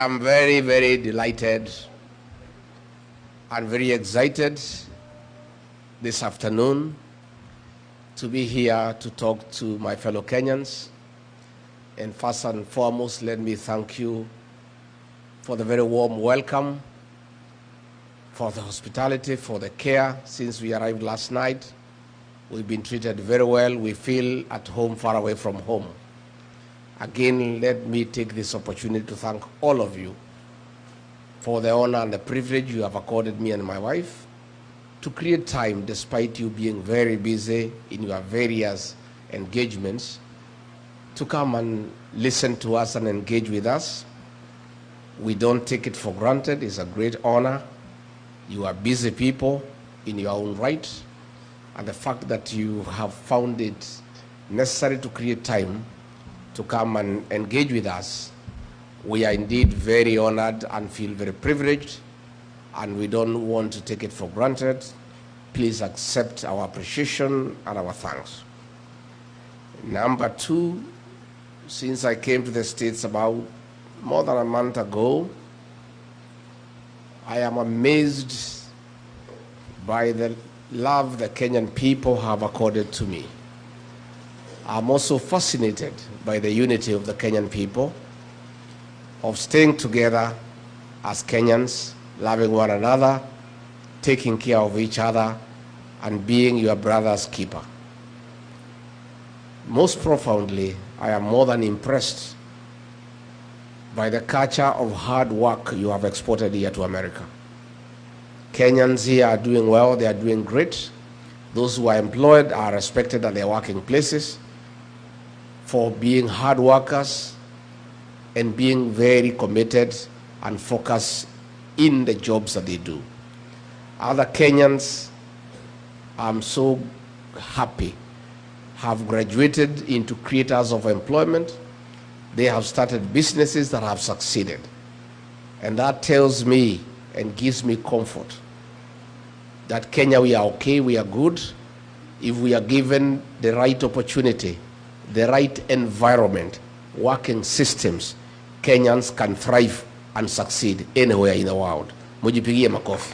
I'm very, very delighted and very excited this afternoon to be here to talk to my fellow Kenyans. And first and foremost, let me thank you for the very warm welcome, for the hospitality, for the care. Since we arrived last night, we've been treated very well. We feel at home, far away from home. Again, let me take this opportunity to thank all of you for the honor and the privilege you have accorded me and my wife to create time, despite you being very busy in your various engagements, to come and listen to us and engage with us. We don't take it for granted. It's a great honor. You are busy people in your own right, and the fact that you have found it necessary to create time to come and engage with us, we are indeed very honored and feel very privileged, and we don't want to take it for granted. Please accept our appreciation and our thanks. Number two, since I came to the States about more than a month ago, I am amazed by the love the Kenyan people have accorded to me. I'm also fascinated by the unity of the Kenyan people, of staying together as Kenyans, loving one another, taking care of each other, and being your brother's keeper. Most profoundly, I am more than impressed by the culture of hard work you have exported here to America. Kenyans here are doing well, they are doing great. Those who are employed are respected at their working places for being hard workers and being very committed and focused in the jobs that they do. Other Kenyans, I'm so happy, have graduated into creators of employment. They have started businesses that have succeeded. And that tells me and gives me comfort that Kenya, we are okay, we are good. If we are given the right opportunity, the right environment, working systems, Kenyans can thrive and succeed anywhere in the world. Mujipigie makofi.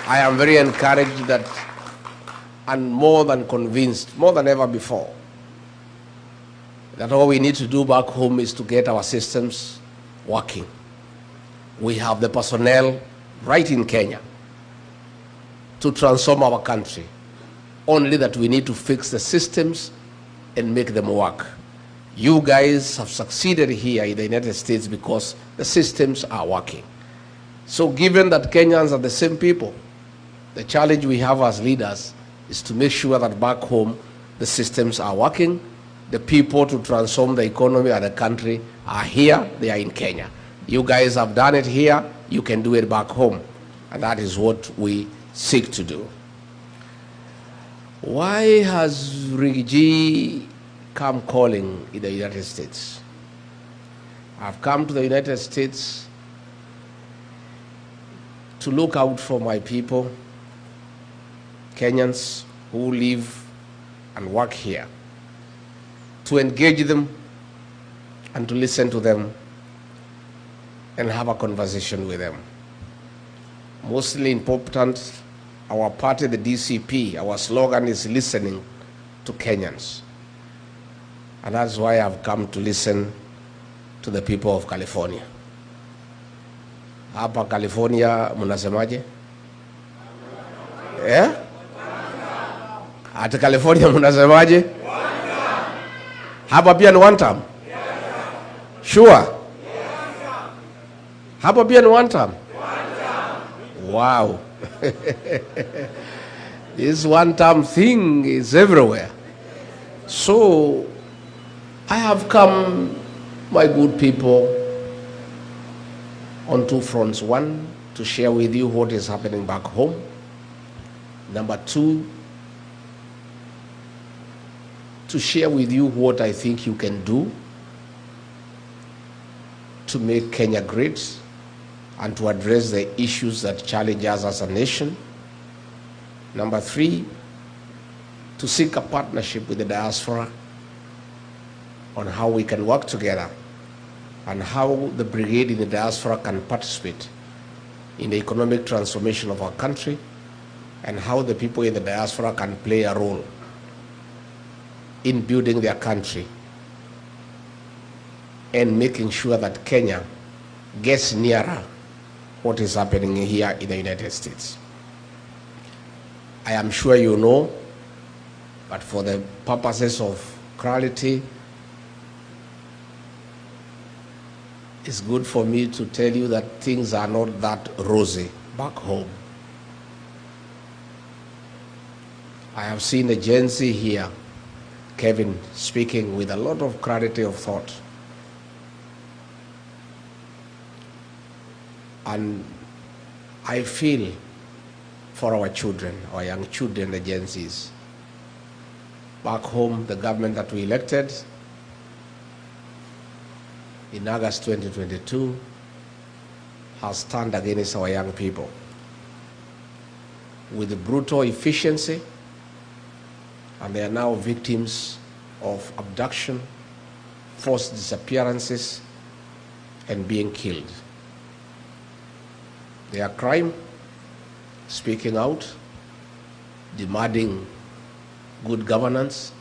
I am very encouraged that, and more than convinced, more than ever before, that all we need to do back home is to get our systems working. We have the personnel right in Kenya to transform our country. Only that we need to fix the systems and make them work. You guys have succeeded here in the United States because the systems are working. So given that Kenyans are the same people, the challenge we have as leaders is to make sure that back home the systems are working. The people to transform the economy of the country are here, they are in Kenya. You guys have done it here, you can do it back home. And that is what we seek to do. Why has Rigiji come calling in the United States? I've come to the United States to look out for my people, Kenyans who live and work here, to engage them and to listen to them and have a conversation with them. Mostly important, our party, the DCP, our slogan is listening to Kenyans. And that's why I've come to listen to the people of California. Hapa California, munasemaje? Eh? Ati California munasemaje? Hapa pia ni one term? Sure? Hapa pia ni one term? Wow. This one-term thing is everywhere. So I have come, my good people, on two fronts. One, to share with you what is happening back home. Number two, to share with you what I think you can do to make Kenya great and to address the issues that challenge us as a nation. Number three, to seek a partnership with the diaspora on how we can work together and how the brigade in the diaspora can participate in the economic transformation of our country, and how the people in the diaspora can play a role in building their country and making sure that Kenya gets nearer what is happening here in the United States. I am sure you know, but for the purposes of clarity, it's good for me to tell you that things are not that rosy back home. I have seen a Gen Z here, Kevin, speaking with a lot of clarity of thought. And I feel for our children, our young children, the Gen Zs. Back home, the government that we elected in August 2022 has turned against our young people with brutal efficiency, and they are now victims of abduction, forced disappearances, and being killed. Their crime, speaking out, demanding good governance,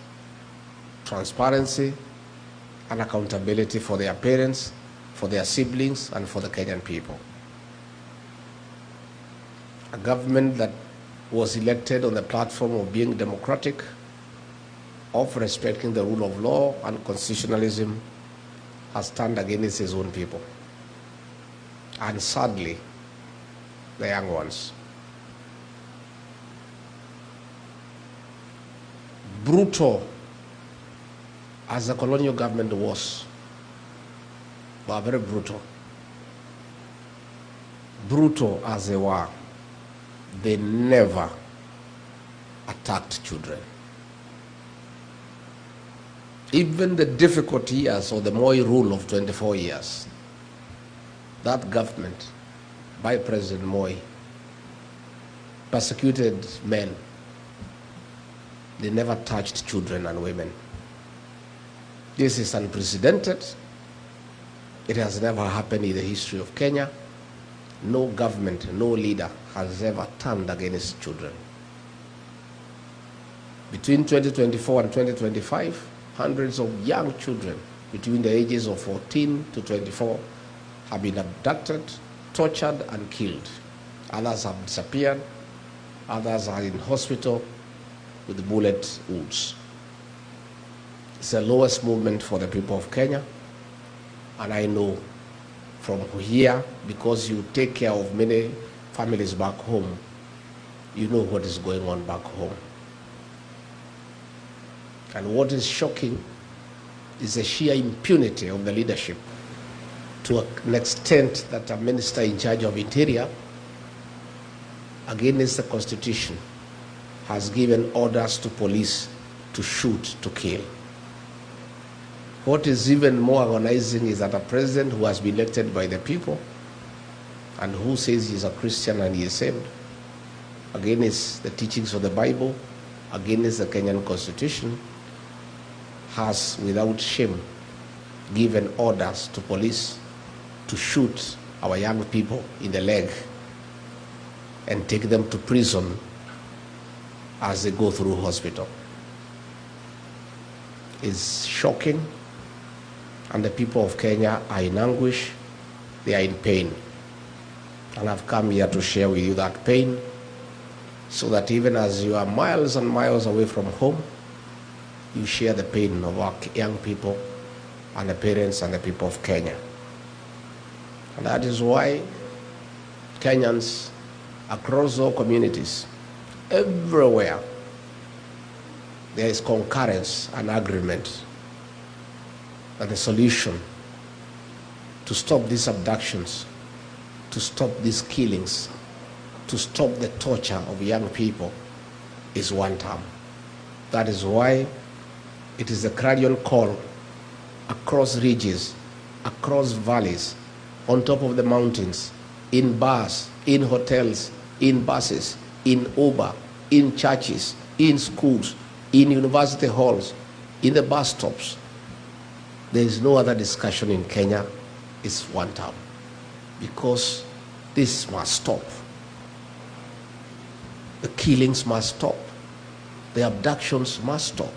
transparency, and accountability for their parents, for their siblings, and for the Kenyan people. A government that was elected on the platform of being democratic, of respecting the rule of law and constitutionalism, has turned against his own people. And sadly, the young ones. Brutal as the colonial government was, but very brutal. Brutal as they were, they never attacked children. Even the difficult years of the Moi rule of 24 years, that government by President Moi persecuted men. They never touched children and women. This is unprecedented. It has never happened in the history of Kenya. No government, no leader has ever turned against children. Between 2024 and 2025, hundreds of young children between the ages of 14 to 24 have been abducted, tortured, and killed. Others have disappeared. Others are in hospital with bullet wounds. It's the lowest movement for the people of Kenya. And I know from here, because you take care of many families back home, you know what is going on back home. And what is shocking is the sheer impunity of the leadership, to an extent that a minister in charge of Interior, against the Constitution, has given orders to police to shoot, to kill. What is even more agonizing is that a president who has been elected by the people and who says he's a Christian and he is saved, against the teachings of the Bible, against the Kenyan Constitution, has without shame given orders to police to shoot our young people in the leg and take them to prison as they go through hospital. It's shocking, and the people of Kenya are in anguish, they are in pain. And I've come here to share with you that pain, so that even as you are miles and miles away from home, you share the pain of our young people and the parents and the people of Kenya. And that is why Kenyans across all communities, everywhere, there is concurrence and agreement that the solution to stop these abductions, to stop these killings, to stop the torture of young people is one term. That is why it is a clarion call across ridges, across valleys, on top of the mountains, in bars, in hotels, in buses, in Uber, in churches, in schools, in university halls, in the bus stops. There is no other discussion in Kenya is one term, because this must stop. The killings must stop. The abductions must stop.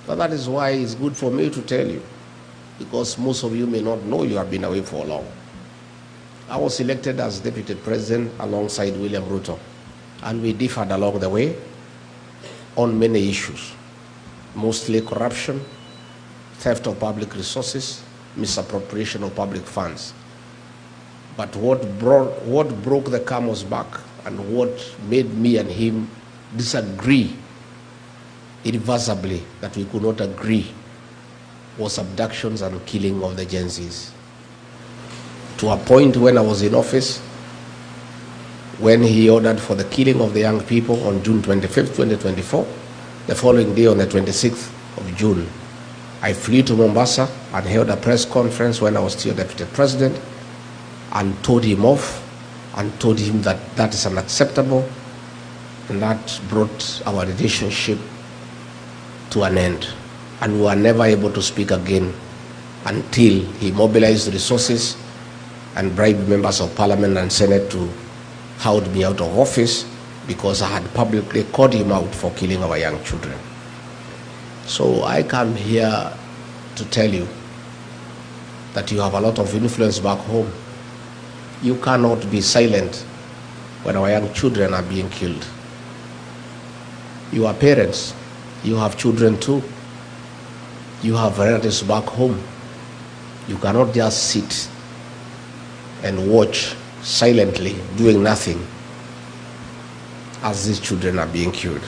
But that is why it's good for me to tell you, because most of you may not know you have been away for long. I was elected as deputy president alongside William RUTO, and we differed along the way on many issues, mostly corruption, theft of public resources, misappropriation of public funds. But what broke the camel's back and what made me and him disagree irreversibly, that we could not agree, was abductions and killing of the Gen Zs. To a point when I was in office, when he ordered for the killing of the young people on June 25th, 2024, the following day on the 26th of June, I flew to Mombasa and held a press conference when I was still deputy president and told him off and told him that that is unacceptable, and that brought our relationship to an end. And we were never able to speak again until he mobilized resources and bribed members of parliament and senate to hold me out of office because I had publicly called him out for killing our young children. So I come here to tell you that you have a lot of influence back home. You cannot be silent when our young children are being killed. You are parents. You have children too. You have relatives back home. You cannot just sit and watch silently, doing nothing, as these children are being killed.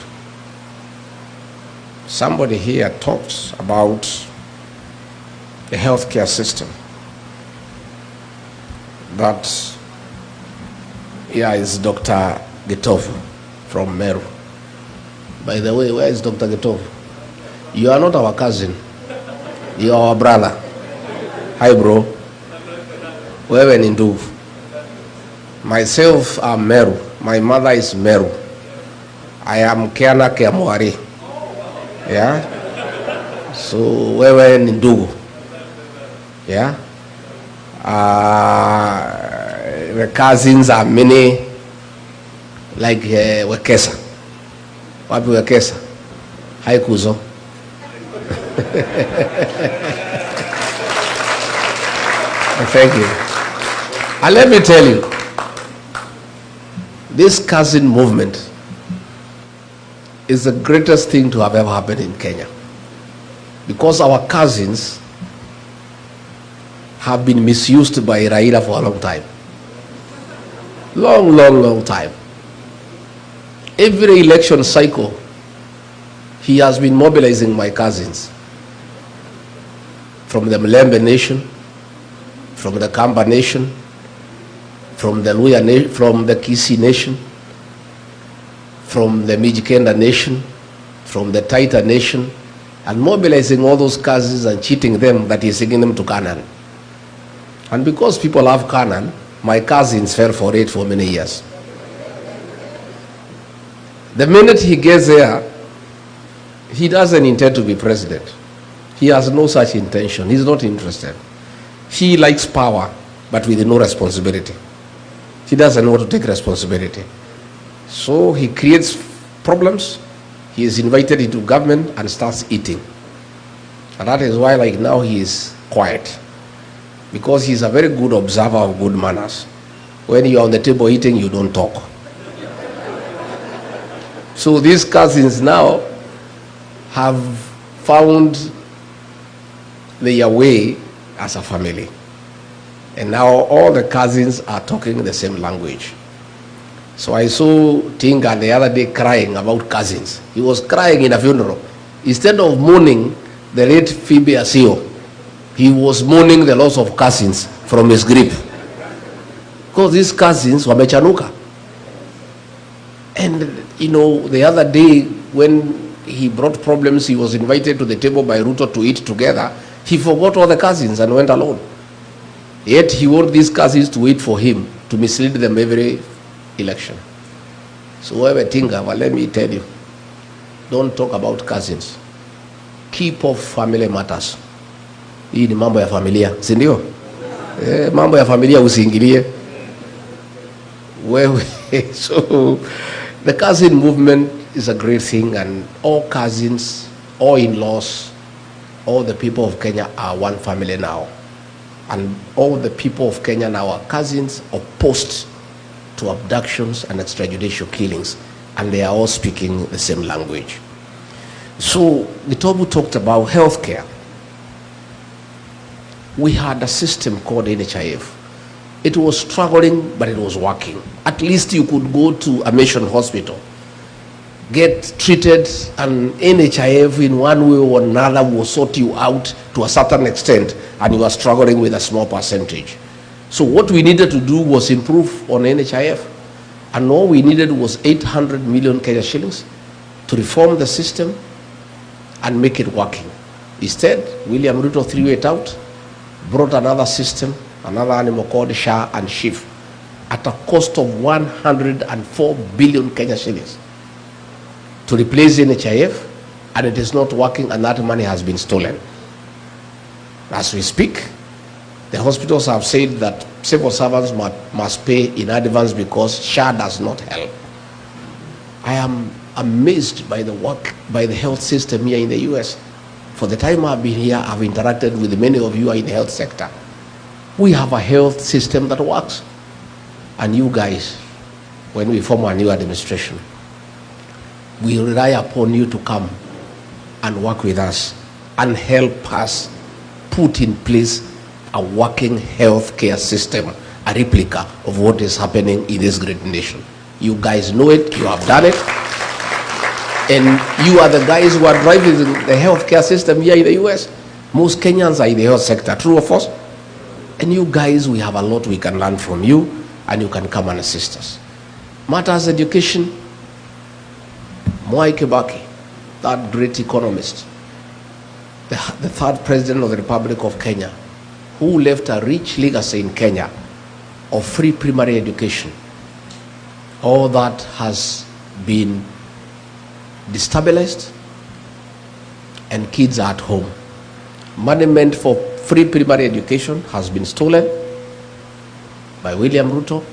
Somebody here talks about the healthcare system. That here is Dr. Gitovu from Meru. By the way, where is Dr. Gitovu? You are not our cousin. You are our brother. Hi, bro. Wewe ni ndugu. Myself, I'm Meru. My mother is Meru. I am Kiana Kiamwari. Yeah? So, wewe ni ndugu. Yeah? The cousins are many, like Wekesa. Wapi Wekesa? Hai Kuzo. Thank you. And let me tell you, this cousin movement is the greatest thing to have ever happened in Kenya, because our cousins have been misused by Raila for a long time. Long time. Every election cycle, he has been mobilizing my cousins from the Mlembe nation, from the Kiambaa nation, from the Luya nation, from the Kisii nation, from the Mijikenda nation, from the Taita nation, and mobilizing all those cousins and cheating them that he's taking them to Canaan. And because people love Canaan, my cousins fell for it for many years. The minute he gets there, he doesn't intend to be president. He has no such intention. He's not interested. He likes power, but with no responsibility. He doesn't want to take responsibility. So he creates problems. He is invited into government and starts eating. And that is why, like now, he is quiet. Because he's a very good observer of good manners. When you're on the table eating, you don't talk. So these cousins now have found their way as a family. And now all the cousins are talking the same language. So I saw Tinga the other day crying about cousins. He was crying in a funeral. Instead of mourning the late Phoebe Asio, he was mourning the loss of cousins from his grip. Because these cousins were mechanuka. And you know, the other day when he brought problems, he was invited to the table by RUTO to eat together. He forgot all the cousins and went alone. Yet he wanted these cousins to wait for him to mislead them every election. So wewe Tinga, well, let me tell you, don't talk about cousins. Keep off family matters. Hii ni mambo ya familia, si ndio? Mambo ya familia usiingilie. So the cousin movement is a great thing, and all cousins, all in-laws, all the people of Kenya are one family now. And all the people of Kenya now are cousins opposed to abductions and extrajudicial killings, and they are all speaking the same language. So Gitobu talked about healthcare. We had a system called NHIF. It was struggling, but it was working. At least you could go to a mission hospital, get treated, and NHIF in one way or another will sort you out to a certain extent, and you are struggling with a small percentage. So what we needed to do was improve on NHIF, and all we needed was 800 million Kenya shillings to reform the system and make it working. Instead, William Ruto threw it out, brought another system, another animal called SHA and SHIF, at a cost of 104 billion Kenya shillings to replace NHIF, and it is not working, and that money has been stolen. As we speak, the hospitals have said that civil servants must pay in advance because SHA does not help. I am amazed by the work by the health system here in the US. For the time I've been here, I've interacted with many of you in the health sector. We have a health system that works. And you guys, when we form a new administration, we rely upon you to come and work with us and help us put in place a working healthcare system, a replica of what is happening in this great nation. You guys know it, you have done it, and you are the guys who are driving the healthcare system here in the US. Most Kenyans are in the health sector, true or false? And you guys, we have a lot we can learn from you, and you can come and assist us. Matters education, Mwai Kibaki, that great economist, the third president of the Republic of Kenya, who left a rich legacy in Kenya of free primary education. All that has been destabilized, and kids are at home. Money meant for free primary education has been stolen by William Ruto.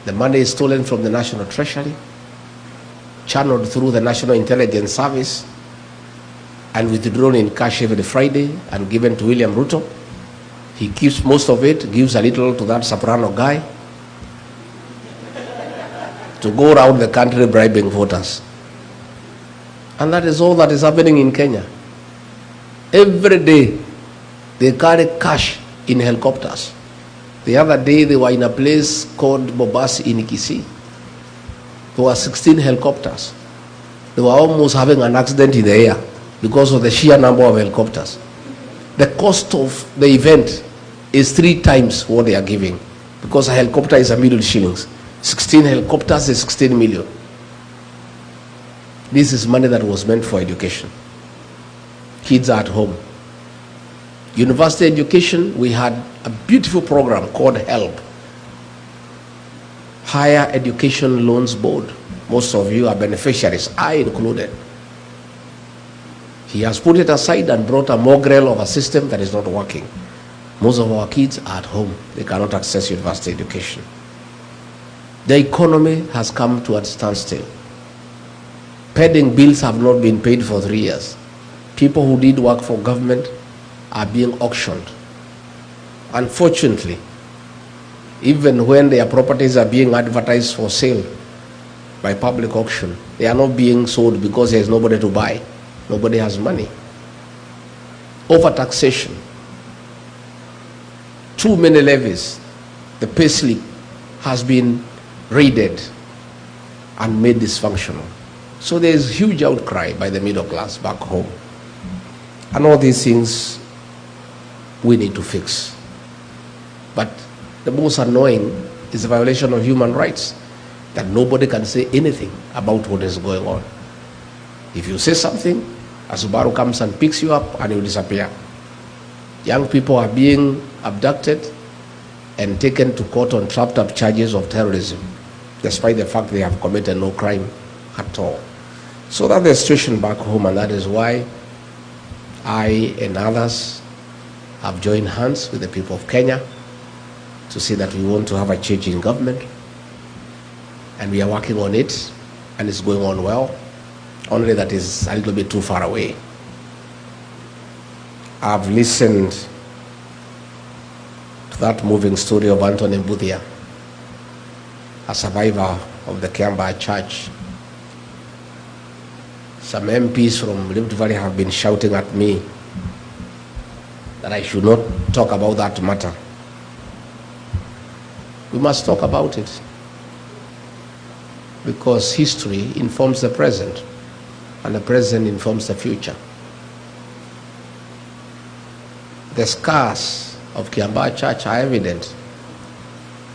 The money is stolen from the National Treasury, channeled through the National Intelligence Service, and withdrawn in cash every Friday and given to William Ruto. He keeps most of it, gives a little to that soprano guy to go around the country bribing voters. And that is all that is happening in Kenya. Every day they carry cash in helicopters. The other day they were in a place called Bobasi in Kisii. There were 16 helicopters. They were almost having an accident in the air because of the sheer number of helicopters. The cost of the event is 3 times what they are giving, because a helicopter is $1 million shillings. 16 helicopters is 16 million. This is money that was meant for education. Kids are at home. University education, we had a beautiful program called HELP, Higher Education Loans Board. Most of you are beneficiaries, I included. He has put it aside and brought a mongrel of a system that is not working. Most of our kids are at home. They cannot access university education. The economy has come to a standstill. Pending bills have not been paid for 3 years. People who did work for government are being auctioned. Unfortunately, even when their properties are being advertised for sale by public auction, they are not being sold because there is nobody to buy. Nobody has money. Overtaxation. Too many levies. The payslip has been raided and made dysfunctional. So there is huge outcry by the middle class back home. And all these things we need to fix. But the most annoying is the violation of human rights, that nobody can say anything about what is going on. If you say something, a Subaru comes and picks you up and you disappear. Young people are being abducted and taken to court on trapped up charges of terrorism, despite the fact they have committed no crime at all. So that's the situation back home, and that is why I and others have joined hands with the people of Kenya to say that we want to have a change in government, and we are working on it, and it's going on well, only that is a little bit too far away. I've listened to that moving story of Anthony Mbuthia, a survivor of the Kiambaa church. Some MPs from Rift Valley have been shouting at me that I should not talk about that matter. We must talk about it because history informs the present and the present informs the future. The scars of Kiambaa church are evident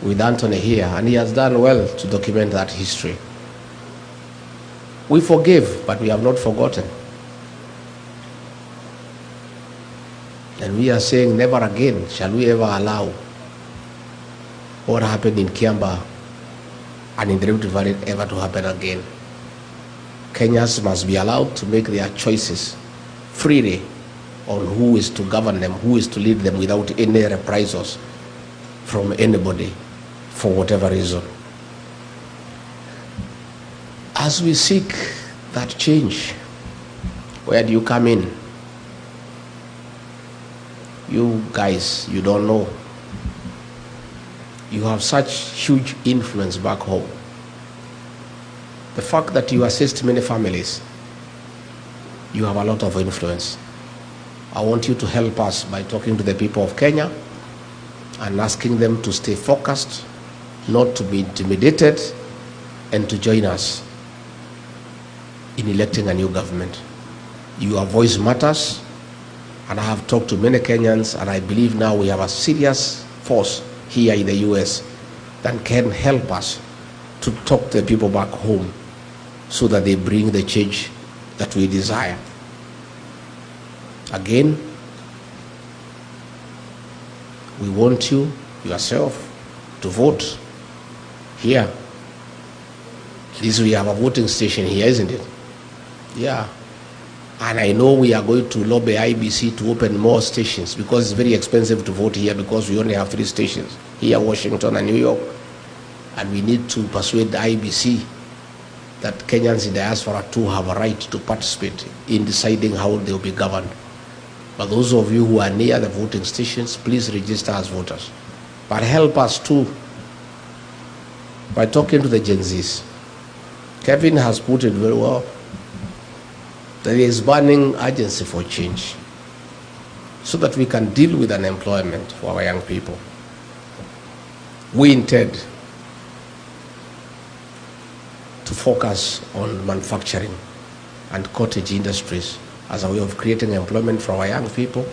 with Anthony here, and he has done well to document that history. We forgive, but we have not forgotten. And we are saying never again shall we ever allow what happened in Kiambaa and in the Rift Valley ever to happen again. Kenyans must be allowed to make their choices freely on who is to govern them, who is to lead them without any reprisals from anybody for whatever reason. As we seek that change, where do you come in? You guys, you don't know. You have such huge influence back home. The fact that you assist many families, you have a lot of influence. I want you to help us by talking to the people of Kenya and asking them to stay focused, not to be intimidated, and to join us in electing a new government. Your voice matters, and I have talked to many Kenyans, and I believe now we have a serious force here in the US that can help us to talk to the people back home so that they bring the change that we desire. Again, we want you, yourself, to vote here. We have a voting station here, isn't it? Yeah. And I know we are going to lobby IBC to open more stations because it's very expensive to vote here because we only have 3 stations here, Washington and New York. And we need to persuade the IBC that Kenyans in diaspora too have a right to participate in deciding how they will be governed. But those of you who are near the voting stations, please register as voters. But help us too by talking to the Gen Zs. Kevin has put it very well. There is burning urgency for change so that we can deal with unemployment for our young people. We intend to focus on manufacturing and cottage industries as a way of creating employment for our young people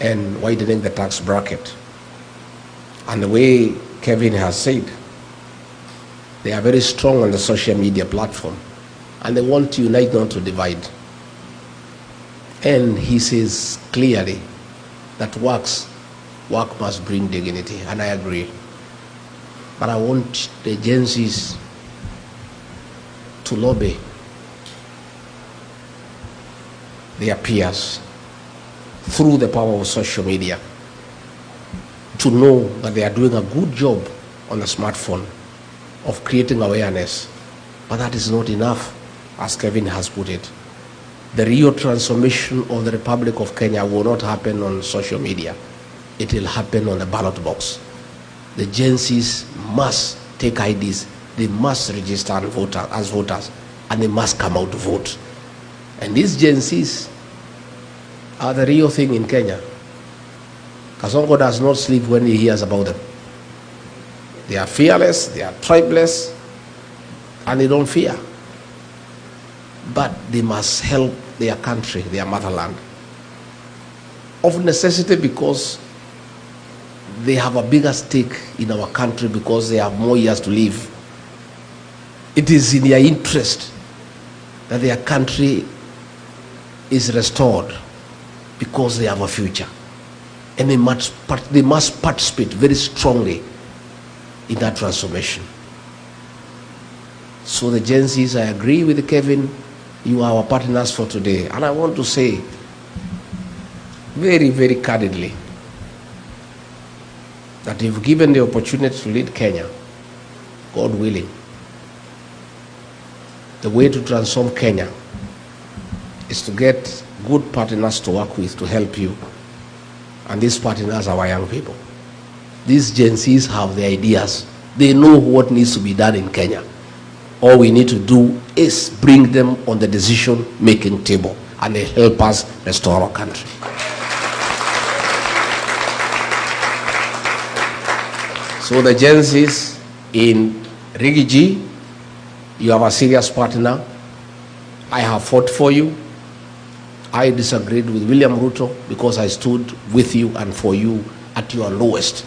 and widening the tax bracket. And the way Kevin has said, they are very strong on the social media platform and they want to unite, not to divide. And he says clearly that work must bring dignity, and I agree. But I want the agencies to lobby their peers through the power of social media to know that they are doing a good job on the smartphone of creating awareness. But that is not enough, as Kevin has put it. The real transformation of the Republic of Kenya will not happen on social media. It will happen on the ballot box. The Gen Zs must take IDs. They must register as voters, and they must come out to vote. And these Gen Zs are the real thing in Kenya. Kasongo does not sleep when he hears about them. They are fearless, they are tribeless, and they don't fear. But they must help their country, their motherland, of necessity because they have a bigger stake in our country because they have more years to live. It is in their interest that their country is restored because they have a future. And they must participate very strongly in that transformation. So the Gen Zs, I agree with Kevin, you are our partners for today. And I want to say very, very candidly that if given the opportunity to lead Kenya, God willing, the way to transform Kenya is to get good partners to work with to help you. And these partners are our young people. These Gen Zs have the ideas. They know what needs to be done in Kenya. All we need to do is bring them on the decision-making table, and they help us restore our country. So the Gen Zs in Rigiji, you have a serious partner. I have fought for you. I disagreed with William Ruto because I stood with you and for you at your lowest.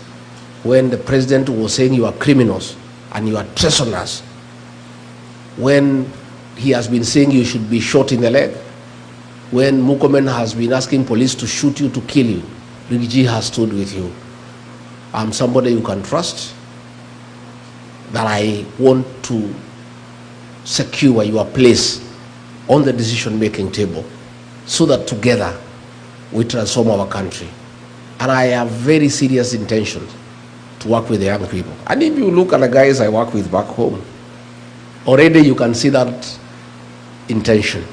When the president was saying you are criminals and you are treasoners, when he has been saying you should be shot in the leg, when Mukomen has been asking police to shoot you, to kill you, Rigiji has stood with you. I'm somebody you can trust, that I want to secure your place on the decision-making table so that together we transform our country. And I have very serious intentions to work with the young people. And if you look at the guys I work with back home, already you can see that intention.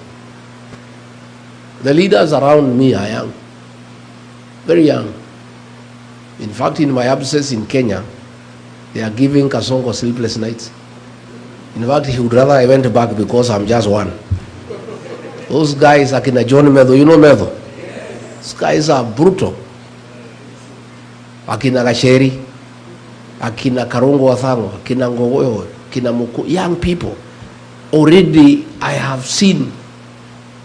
The leaders around me are young, very young. In fact, in my absence in Kenya, they are giving Kasongo sleepless nights. In fact, he would rather I went back because I'm just one. Those guys, Akina John Medho, you know Medho? Those guys are brutal. Akina Gacheri, Akina Karungo Wathango, Akina Ngogoyo, Akina Muku, young people. Already I have seen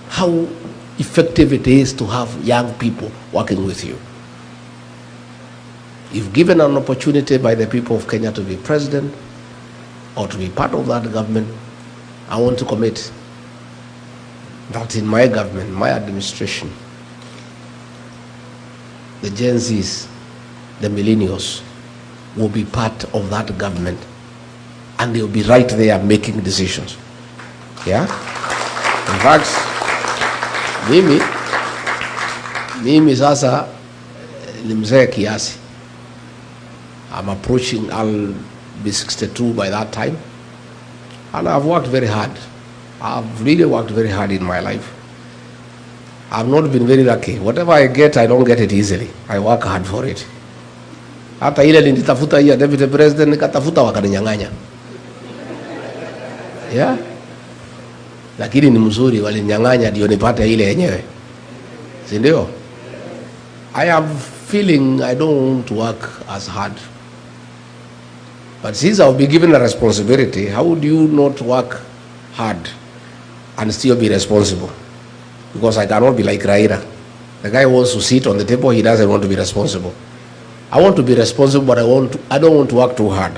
how effective it is to have young people working with you. If given an opportunity by the people of Kenya to be president or to be part of that government, I want to commit that in my government, my administration, the Gen Zs, the millennials, will be part of that government, and they'll be right there making decisions. Yeah? In fact, mimi sasa ni mzee kiasi. I'm approaching, I'll be 62 by that time. And I've worked very hard. I've really worked very hard in my life. I've not been very lucky. Whatever I get, I don't get it easily. I work hard for it. Hata ile nilitafuta hiya deputy president, nikatafuta wakaninyang'anya. Yeah? Lakini ni mzuri, walinyang'anya ndio nipate ile yenyewe. Si ndio? I have feeling I don't want to work as hard. But since I'll be given a responsibility, how would you not work hard and still be responsible? Because I cannot be like Raila. The guy wants to sit on the table, he doesn't want to be responsible. I want to be responsible, but I don't want to work too hard.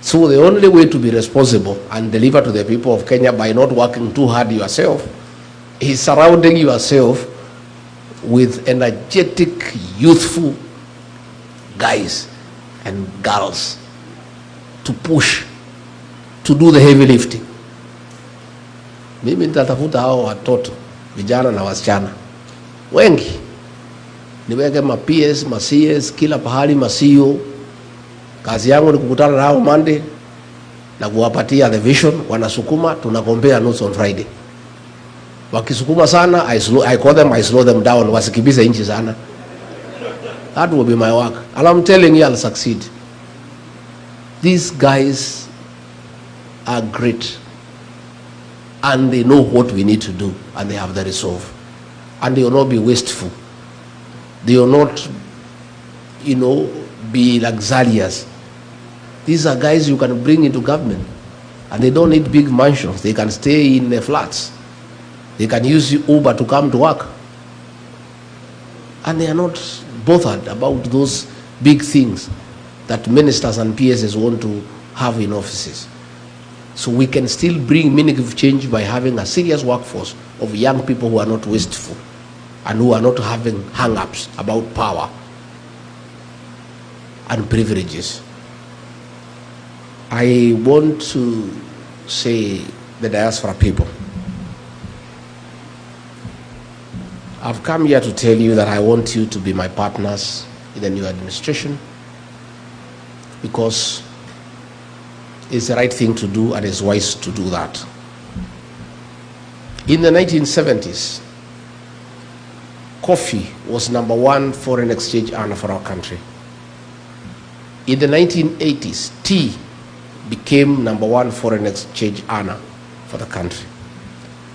So the only way to be responsible and deliver to the people of Kenya by not working too hard yourself is surrounding yourself with energetic, youthful guys and girls to push, to do the heavy lifting. Mimi nitatafuta hao watoto, vijana na wasichana wengi, niweke ma PS, ma CS, kila pahali, ma CEO. Kazi yangu ni kukutana nao Monday na kuwapatia the vision, wanasukuma, tunakombea notes on Friday. Wakisukuma sana, I call them, I slow them down, wasikibize inchi sana. That will be my work. And I'm telling you, I'll succeed. These guys are great. And they know what we need to do. And they have the resolve. And they will not be wasteful. They will not, be luxurious. These are guys you can bring into government. And they don't need big mansions. They can stay in the flats. They can use Uber to come to work. And they are not bothered about those big things that ministers and PSs want to have in offices. So we can still bring meaningful change by having a serious workforce of young people who are not wasteful and who are not having hang-ups about power and privileges. I want to say the diaspora people, I've come here to tell you that I want you to be my partners in the new administration because it's the right thing to do and it's wise to do that. In the 1970s, coffee was #1 foreign exchange earner for our country. In the 1980s, tea became #1 foreign exchange earner for the country.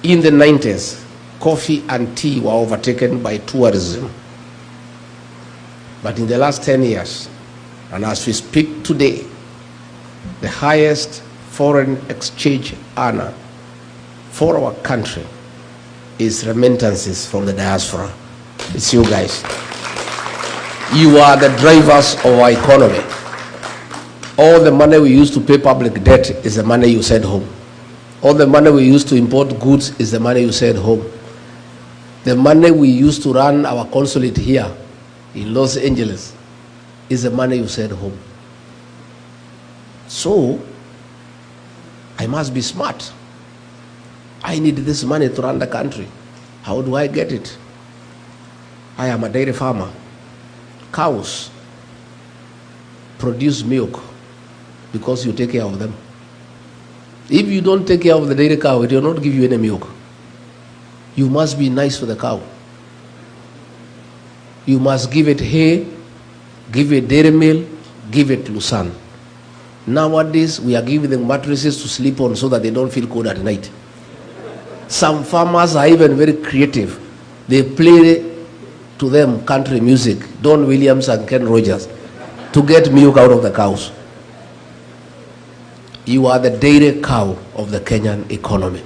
In the 90s, coffee and tea were overtaken by tourism. But in the last 10 years, and as we speak today, the highest foreign exchange earner for our country is remittances from the diaspora. It's you guys. You are the drivers of our economy. All the money we use to pay public debt is the money you send home. All the money we use to import goods is the money you send home. The money we use to run our consulate here in Los Angeles is the money you send home. So, I must be smart. I need this money to run the country. How do I get it? I am a dairy farmer. Cows produce milk because you take care of them. If you don't take care of the dairy cow, it will not give you any milk. You must be nice to the cow. You must give it hay, give it dairy meal, give it lucerne. Nowadays, we are giving them mattresses to sleep on so that they don't feel cold at night. Some farmers are even very creative. They play to them country music, Don Williams and Ken Rogers, to get milk out of the cows. You are the dairy cow of the Kenyan economy.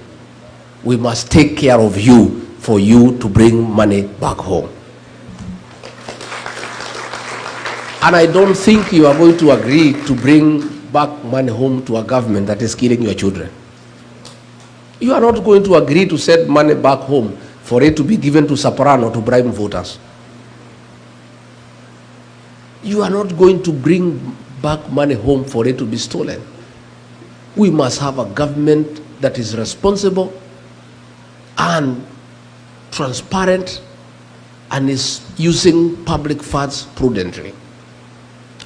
We must take care of you for you to bring money back home. And I don't think you are going to agree to bring back money home to a government that is killing your children. You are not going to agree to send money back home for it to be given to Soprano to bribe voters. You are not going to bring back money home for it to be stolen. We must have a government that is responsible and transparent and is using public funds prudently.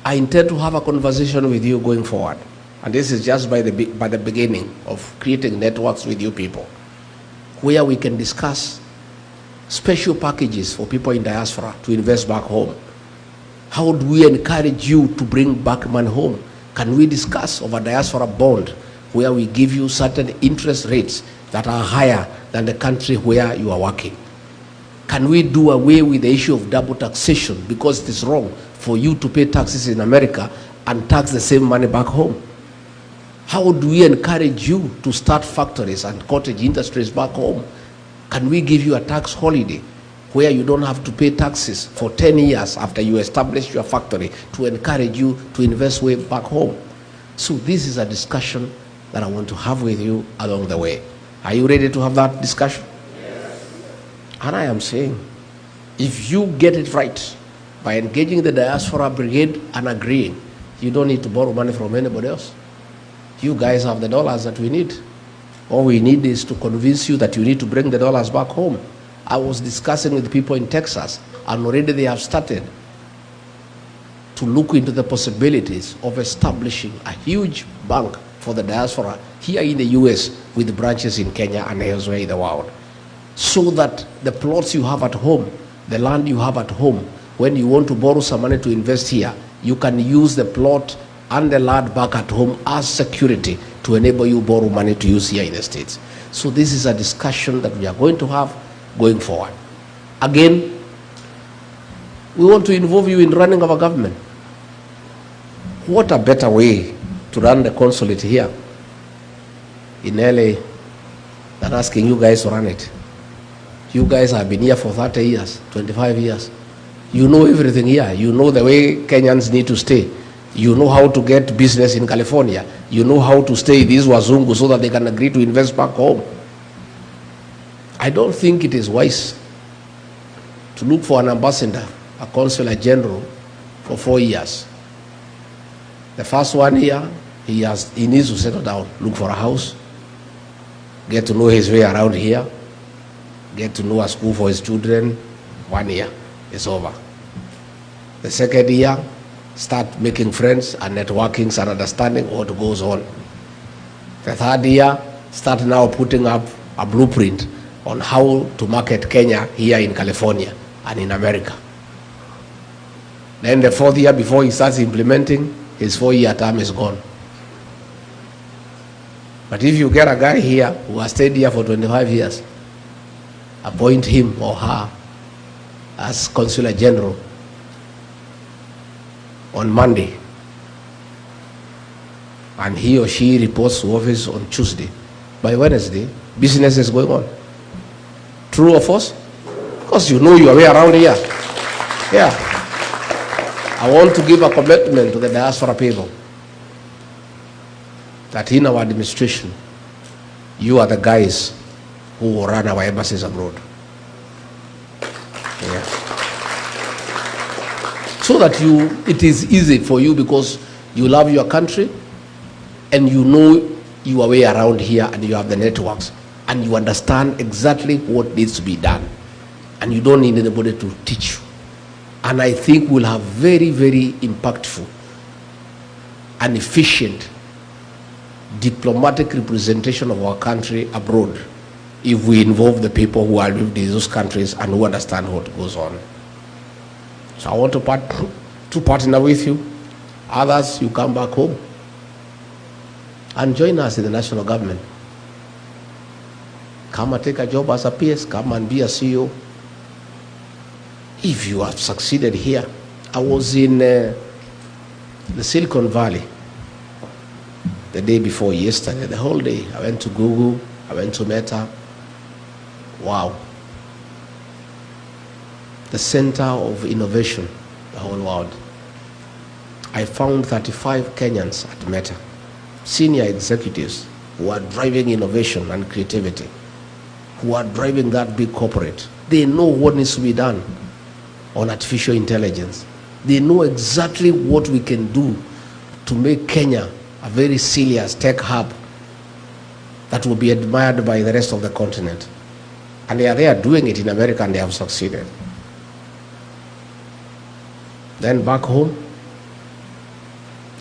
I intend to have a conversation with you going forward. And this is just by the beginning of creating networks with you people, where we can discuss special packages for people in diaspora to invest back home. How do we encourage you to bring back money home? Can we discuss of a diaspora bond where we give you certain interest rates that are higher than the country where you are working? Can we do away with the issue of double taxation, because it is wrong for you to pay taxes in America and tax the same money back home? How do we encourage you to start factories and cottage industries back home? Can we give you a tax holiday where you don't have to pay taxes for 10 years after you establish your factory to encourage you to invest way back home? So this is a discussion that I want to have with you along the way. Are you ready to have that discussion? Yes. And I am saying, if you get it right by engaging the diaspora brigade and agreeing, you don't need to borrow money from anybody else. You guys have the dollars that we need. All we need is to convince you that you need to bring the dollars back home. I was discussing with people in Texas, and already they have started to look into the possibilities of establishing a huge bank for the diaspora here in the US with branches in Kenya and elsewhere in the world, so that the plots you have at home, the land you have at home, when you want to borrow some money to invest here, you can use the plot and the land back at home as security to enable you borrow money to use here in the States. So this is a discussion that we are going to have going forward. Again, we want to involve you in running our government. What a better way to run the consulate here in LA than asking you guys to run it. You guys have been here for 30 years, 25 years. You know everything here. You know the way Kenyans need to stay. You know how to get business in California. You know how to stay these wazungu so that they can agree to invest back home. I don't think it is wise to look for an ambassador, a consular general, for 4 years. The first 1 year, he needs to settle down, look for a house, get to know his way around here, get to know a school for his children, 1 year, it's over. The second year, start making friends and networking and understanding what goes on. The third year, start now putting up a blueprint on how to market Kenya here in California and in America. Then the fourth year, before he starts implementing, his 4-year term is gone. But if you get a guy here who has stayed here for 25 years, appoint him or her as Consular General on Monday, and he or she reports to office on Tuesday, by Wednesday, business is going on. True or false? Because you know your way around here. Yeah. I want to give a commitment to the diaspora people that in our administration, you are the guys who will run our embassies abroad. Yeah. So that it is easy for you because you love your country and you know your way around here and you have the networks and you understand exactly what needs to be done and you don't need anybody to teach you. And I think we'll have very, very impactful and efficient diplomatic representation of our country abroad if we involve the people who are living in those countries and who understand what goes on. So I want to partner with you. Others, you come back home and join us in the national government. Come and take a job as a PS, come and be a CEO. If you have succeeded here, I was in the Silicon Valley the day before yesterday, the whole day. I went to Google, I went to Meta. Wow. The center of innovation, the whole world. I found 35 Kenyans at Meta, senior executives who are driving innovation and creativity, who are driving that big corporate. They know what needs to be done on artificial intelligence. They know exactly what we can do to make Kenya a very serious tech hub that will be admired by the rest of the continent. And they are doing it in America and they have succeeded. Then back home,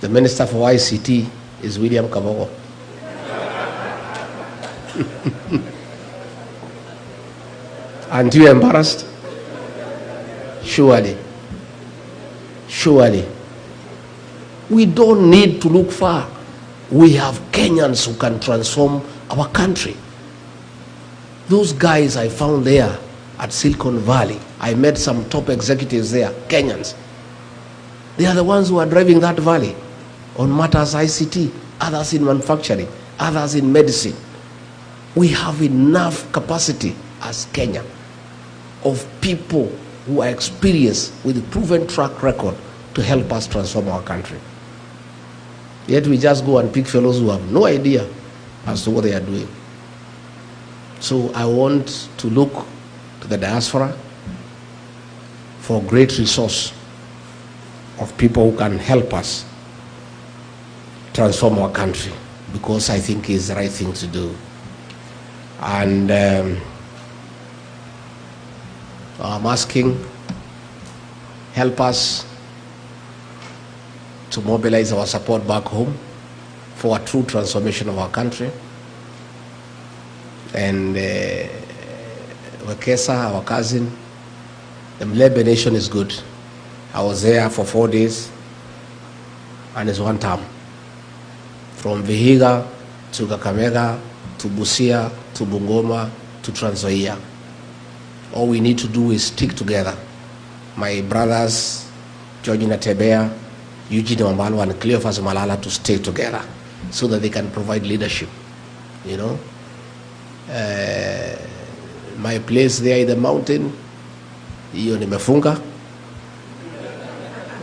the Minister for ICT is William Kabogo. Aren't you embarrassed? Surely. Surely. We don't need to look far. We have Kenyans who can transform our country. Those guys I found there at Silicon Valley, I met some top executives there, Kenyans. They are the ones who are driving that valley on matters ICT, others in manufacturing, others in medicine. We have enough capacity as Kenya of people who are experienced with a proven track record to help us transform our country. Yet we just go and pick fellows who have no idea as to what they are doing. So I want to look to the diaspora for great resource of people who can help us transform our country, because I think it's the right thing to do. And I'm asking, help us to mobilize our support back home for a true transformation of our country. And Wekesa, our cousin, the Mlebe Nation is good. I was there for 4 days and it's one term. From Vihiga to Kakamega to Busia to Bungoma to Trans Nzoia. All we need to do is stick together. My brothers, George Natebea, Eugene Wambalo and Cleophas Malala to stay together so that they can provide leadership, you know. My place there in the mountain, hiyo nimefunga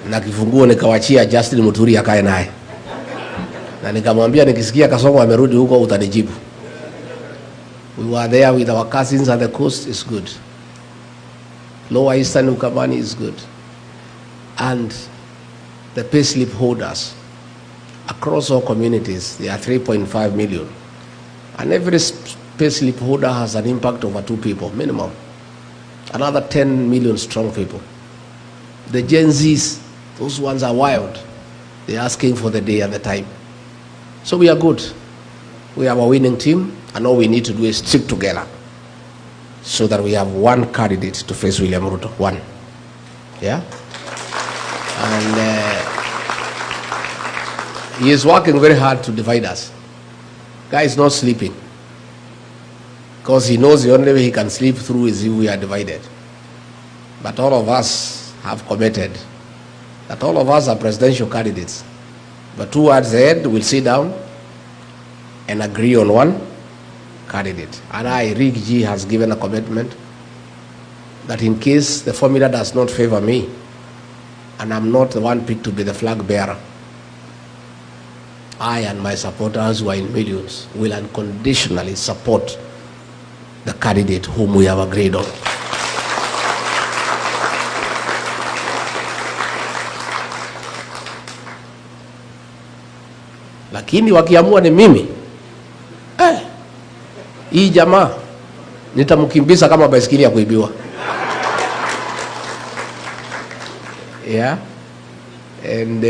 na kifunguo nikawachia Justin Muturi akae naye, na nikamwambia nikisikia Kasongo amerudi huko utanijibu. We were there with our cousins at the coast. Is good. Lower Eastern Ukambani is good. And the payslip holders across all communities, there are 3.5 million. And every payslip holder has an impact over 2 people minimum. another 10 million strong people. The Gen Zs, those ones are wild. They're asking for the day and the time. So we are good. We have a winning team, and all we need to do is stick together so that we have one candidate to face William Ruto. One. Yeah? And he is working very hard to divide us. Guy is not sleeping, because he knows the only way he can sleep through is if we are divided. But all of us have committed that all of us are presidential candidates. But towards the end, we'll sit down and agree on one candidate. And Rick G has given a commitment that in case the formula does not favor me, and I'm not the one picked to be the flag bearer, I and my supporters, who are in millions, will unconditionally support the candidate whom we have agreed on. Lakini wakiamua ni mimi, hii jamaa nitamkimbiza kama baisikeli ya kuibiwa. Yeah, and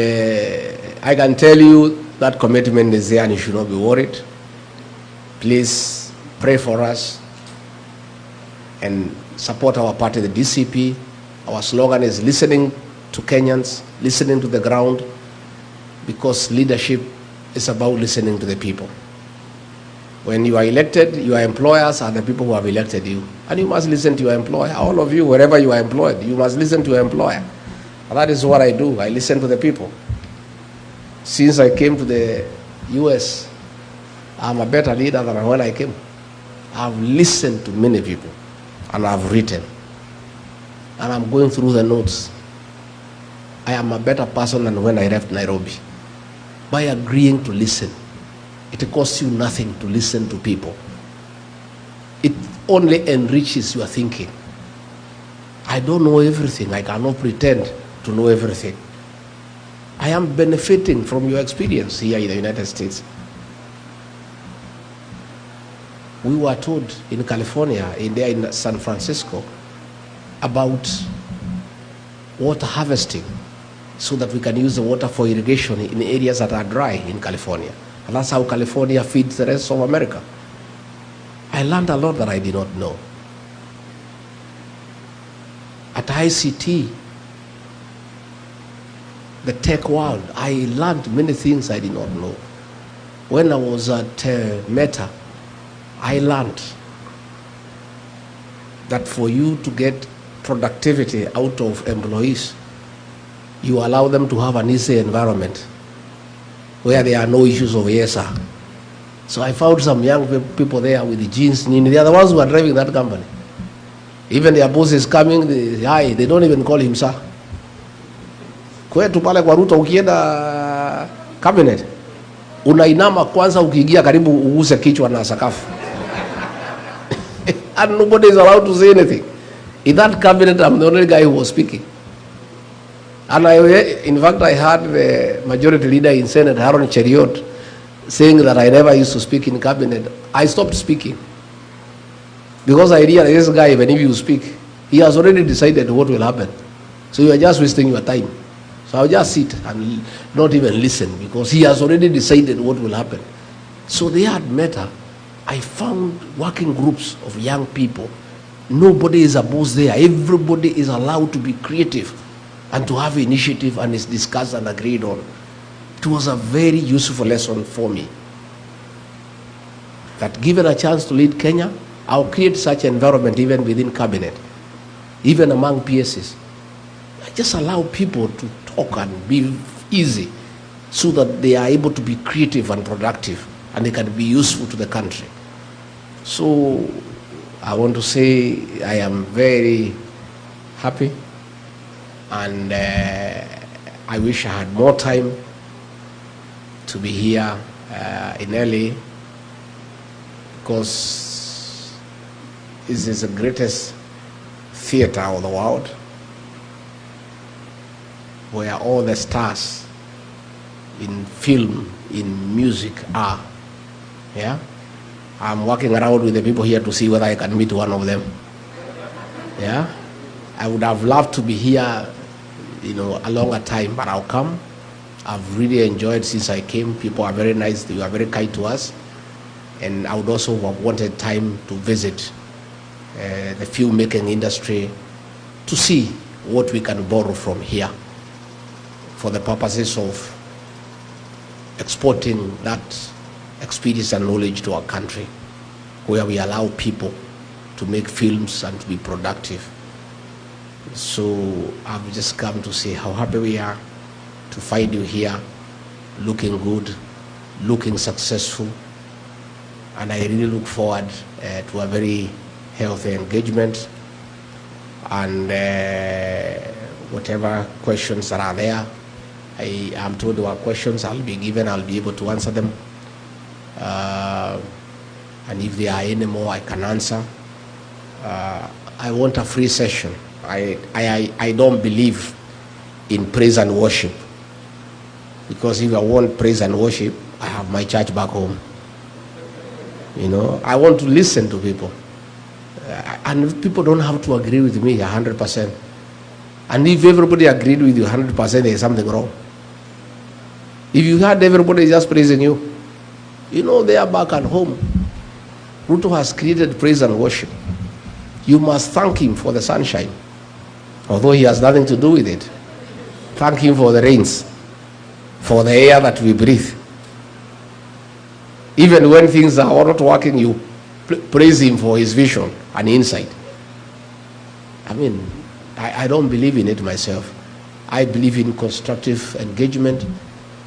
I can tell you that commitment is there and you should not be worried. Please pray for us and support our party, the DCP. Our slogan is listening to Kenyans, listening to the ground, because leadership is about listening to the people. When you are elected, your employers are the people who have elected you. And you must listen to your employer. All of you, wherever you are employed, you must listen to your employer. And that is what I do. I listen to the people. Since I came to the US, I'm a better leader than when I came. I've listened to many people, and I've written. And I'm going through the notes. I am a better person than when I left Nairobi. By agreeing to listen. It costs you nothing to listen to people. It only enriches your thinking. I don't know everything. I cannot pretend to know everything. I am benefiting from your experience here in the United States. We were told in California, in San Francisco, about water harvesting so that we can use the water for irrigation in areas that are dry in California. And that's how California feeds the rest of America. I learned a lot that I did not know. At ICT, the tech world, I learned many things I did not know. When I was at Meta, I learned that for you to get productivity out of employees, you allow them to have an easy environment where there are no issues of ESR. So I found some young people there with the jeans. They are the ones who are driving that company. Even their boss is coming, they don't even call him sir. Kwetu pale kwa RUTO ukienda cabinet, unainama kwanza ukiingia karibu uguse kichwa na sakafu. And nobody is allowed to say anything. In that cabinet, I'm the only guy who was speaking. And in fact, I heard the majority leader in Senate, Aaron Cheriot, saying that I never used to speak in cabinet. I stopped speaking. Because I realized this guy, even if you speak, he has already decided what will happen. So you are just wasting your time. So I'll just sit and not even listen, because he has already decided what will happen. So they had Meta. I found working groups of young people. Nobody is a boss there. Everybody is allowed to be creative and to have initiative, and is discussed and agreed on. It was a very useful lesson for me. That given a chance to lead Kenya, I'll create such environment even within cabinet, even among PSs. I just allow people to talk and be easy so that they are able to be creative and productive, and they can be useful to the country. So I want to say I am very happy, and I wish I had more time to be here in LA, because this is the greatest theater of the world, where all the stars in film, in music are. Yeah? I'm walking around with the people here to see whether I can meet one of them. Yeah, I would have loved to be here, a longer time, but I'll come. I've really enjoyed since I came. People are very nice. They are very kind to us. And I would also have wanted time to visit the filmmaking industry to see what we can borrow from here for the purposes of exporting that experience and knowledge to our country, where we allow people to make films and to be productive. So I've just come to say how happy we are to find you here, looking good, looking successful, and I really look forward to a very healthy engagement, and whatever questions that are there, I am told there are questions I'll be given, I'll be able to answer them, and if there are any more I can answer. I want a free session. I don't believe in praise and worship, because if I want praise and worship, I have my church back home. I want to listen to people, and people don't have to agree with me 100%. And if everybody agreed with you 100%, there's something wrong. If you had everybody just praising you, they are back at home. RUTO has created praise and worship. You must thank him for the sunshine, although he has nothing to do with it. Thank him for the rains, for the air that we breathe. Even when things are not working, you praise him for his vision and insight. I don't believe in it myself. I believe in constructive engagement,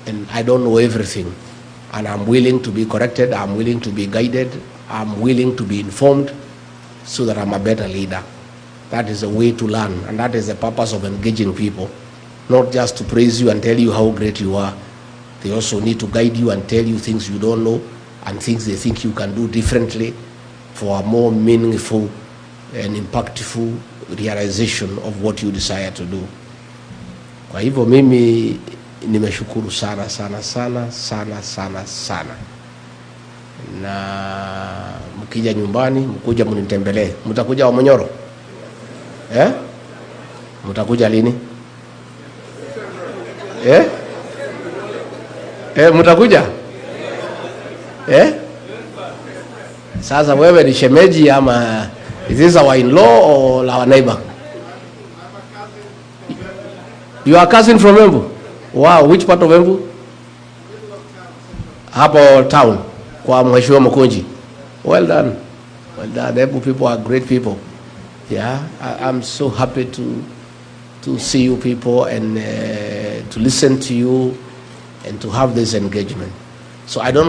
and I don't know everything. And I'm willing to be corrected, I'm willing to be guided, I'm willing to be informed so that I'm a better leader. That is a way to learn, and that is the purpose of engaging people. Not just to praise you and tell you how great you are. They also need to guide you and tell you things you don't know and things they think you can do differently for a more meaningful and impactful realization of what you desire to do. Kwa hivyo mimi nimeshukuru sana sana sana sana sana sana, na mkija nyumbani mkuja mnitembelee. Mtakuja wa Manyoro? Mtakuja lini? Mtakuja? Sasa wewe ni shemeji ama is this our in-law or our neighbor? You are cousin from Embu? Wow, which part of Embu? Hapo town kwa Mheshimiwa Mkonji. Well done. Well done. Embu people are great people. Yeah, I'm so happy to see you people and to listen to you and to have this engagement. So I don't